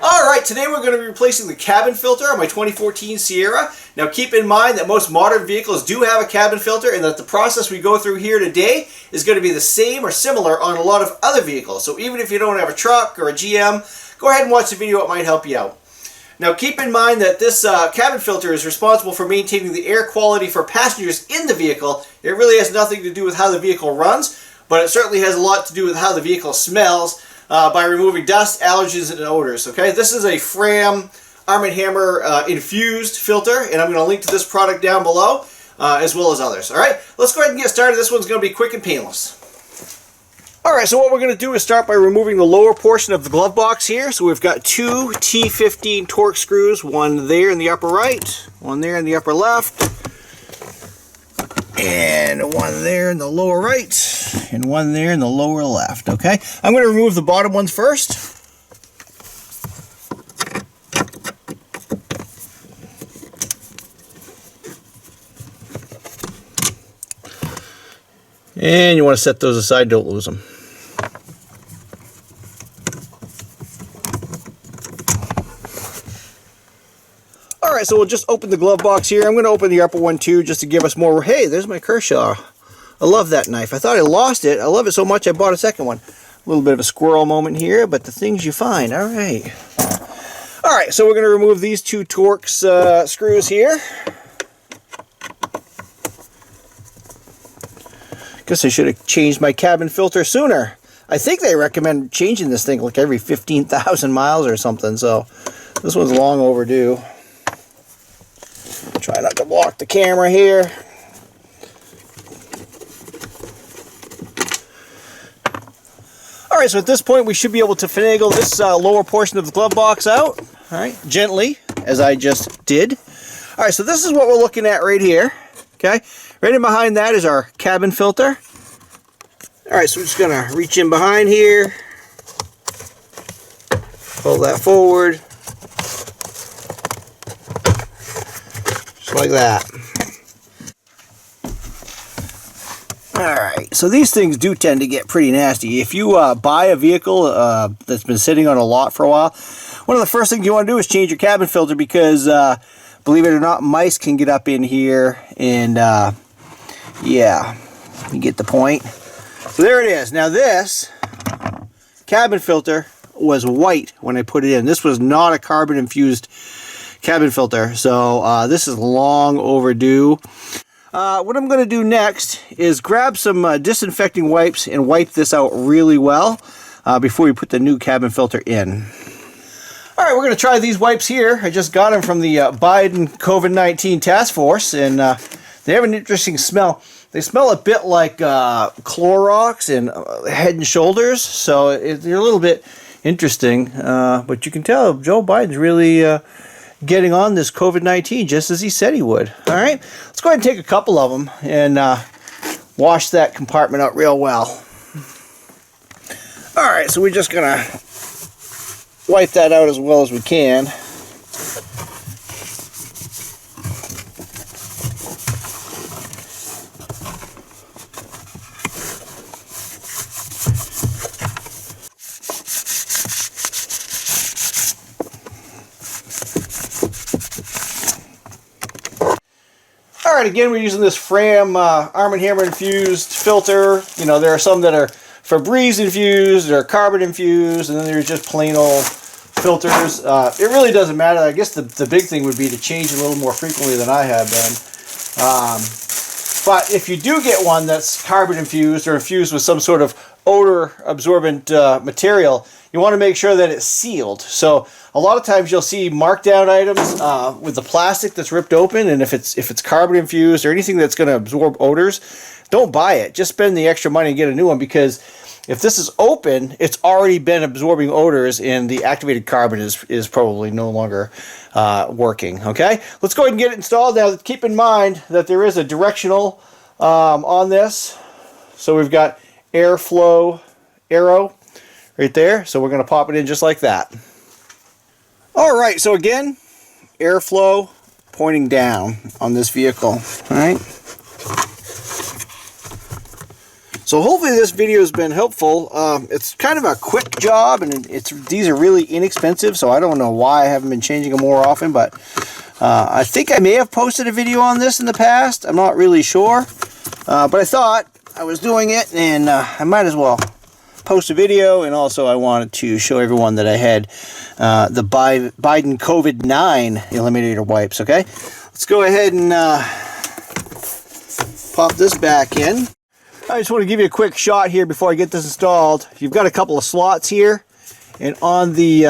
Alright, today we're going to be replacing the cabin filter on my 2014 Sierra. Now keep in mind that most modern vehicles do have a cabin filter, and that the process we go through here today is going to be the same or similar on a lot of other vehicles. So even if you don't have a truck or a GM, go ahead and watch the video, it might help you out. Now keep in mind that this cabin filter is responsible for maintaining the air quality for passengers in the vehicle. It really has nothing to do with how the vehicle runs, but it certainly has a lot to do with how the vehicle smells by removing dust, allergens, and odors. Okay, this is a Fram Arm & Hammer infused filter, and I'm going to link to this product down below as well as others. Alright, let's go ahead and get started. This one's going to be quick and painless. Alright, so what we're going to do is start by removing the lower portion of the glove box here. So we've got two T15 torque screws, one there in the upper right, one there in the upper left, and one there in the lower right, and one there in the lower left. Okay, I'm going to remove the bottom ones first. And you want to set those aside, don't lose them. Alright, so we'll just open the glove box here. I'm going to open the upper one too, just to give us more. Hey, there's my Kershaw. I love that knife. I thought I lost it. I love it so much I bought a second one. A little bit of a squirrel moment here, but the things you find. Alright. Alright, so we're going to remove these two Torx screws here. Guess I should have changed my cabin filter sooner. I think they recommend changing this thing like every 15,000 miles or something, so this one's long overdue. Try not to block the camera here. Alright, so at this point we should be able to finagle this lower portion of the glove box out. Alright, gently, as I just did. Alright, so this is what we're looking at right here. Okay, right in behind that is our cabin filter. Alright, so we're just going to reach in behind here. Pull that forward. Just like that. Alright, so these things do tend to get pretty nasty. If you buy a vehicle that's been sitting on a lot for a while, one of the first things you want to do is change your cabin filter, because believe it or not, mice can get up in here, and yeah, you get the point. So there it is. Now this cabin filter was white when I put it in. This was not a carbon infused cabin filter, so this is long overdue. What I'm going to do next is grab some disinfecting wipes and wipe this out really well before we put the new cabin filter in. Alright, we're going to try these wipes here. I just got them from the Biden COVID-19 task force, and they have an interesting smell. They smell a bit like Clorox and Head and Shoulders, so they're a little bit interesting. But you can tell Joe Biden's really getting on this COVID-19 just as he said he would. Alright, let's go ahead and take a couple of them and wash that compartment out real well. Alright, so we're just going to wipe that out as well as we can. Alright, again, we're using this Fram Arm & Hammer infused filter. You know, there are some that are Febreze infused, or carbon infused, and then there's just plain old filters. It really doesn't matter. I guess the big thing would be to change a little more frequently than I have been. But if you do get one that's carbon infused or infused with some sort of odor absorbent material, you want to make sure that it's sealed. So a lot of times you'll see markdown items with the plastic that's ripped open, and if it's carbon infused or anything that's going to absorb odors, don't buy it. Just spend the extra money and get a new one, because if this is open, it's already been absorbing odors, and the activated carbon is probably no longer working. Okay, let's go ahead and get it installed. Now keep in mind that there is a directional on this, so we've got airflow arrow right there, so we're going to pop it in just like that. Alright, so again, airflow pointing down on this vehicle. Alright, So hopefully this video has been helpful. It's kind of a quick job, and these are really inexpensive, so I don't know why I haven't been changing them more often, but I think I may have posted a video on this in the past. I'm not really sure, but I thought I was doing it, and I might as well post a video. And also I wanted to show everyone that I had the Biden COVID-9 eliminator wipes. Okay, let's go ahead and pop this back in. I just want to give you a quick shot here before I get this installed. You've got a couple of slots here, and on the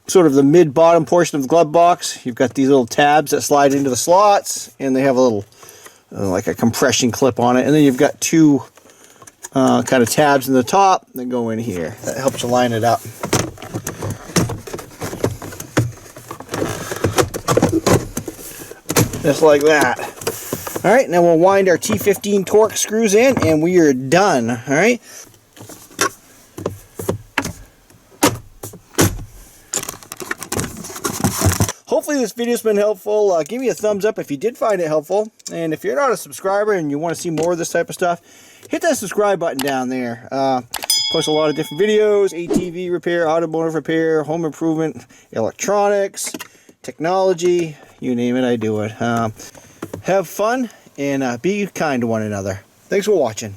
sort of the mid-bottom portion of the glove box, you've got these little tabs that slide into the slots, and they have a little like a compression clip on it, and then you've got two kind of tabs in the top that go in here. That helps you line it up. Just like that. Alright, now we'll wind our T15 Torx screws in, and we are done. Alright. Hopefully this video's been helpful. Give me a thumbs up if you did find it helpful. And if you're not a subscriber and you want to see more of this type of stuff, hit that subscribe button down there. Post a lot of different videos: ATV repair, automotive repair, home improvement, electronics, technology, you name it, I do it. Have fun and be kind to one another. Thanks for watching.